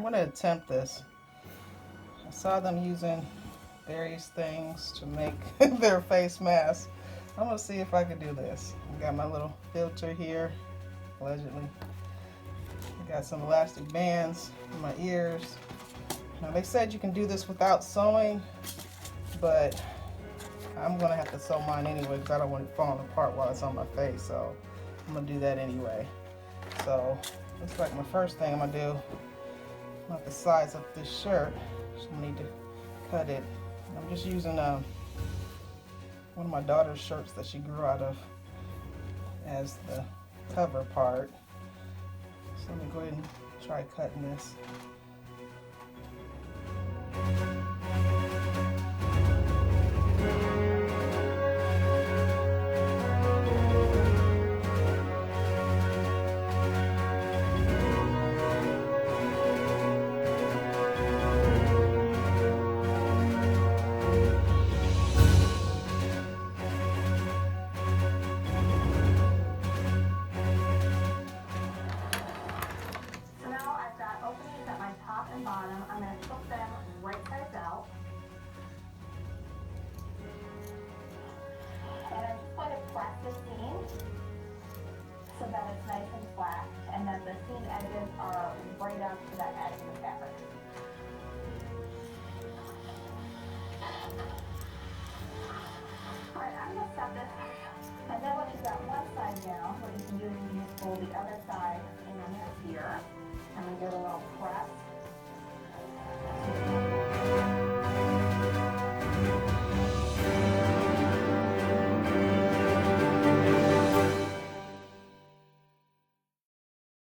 going to attempt this. I saw them using various things to make their face mask. I'm going to see if I can do this. I got my little filter here, allegedly. I got some elastic bands in my ears. Now they said you can do this without sewing, but I'm going to have to sew mine anyway because I don't want it falling apart while it's on my face, so I'm going to do that anyway. So looks like my first thing I'm going to do, I'm going to size up this shirt, so I need to cut it. I'm just using one of my daughter's shirts that she grew out of as the cover part. So let me go ahead and try cutting this. Bottom, I'm going to flip them right sides out. And I'm just going to press the seam so that it's nice and flat, and then the seam edges are right up to that edge of the fabric. Alright, I'm going to set this, and then once you've got one side down, what you can do is you just pull the other side in here, and then give it a little press.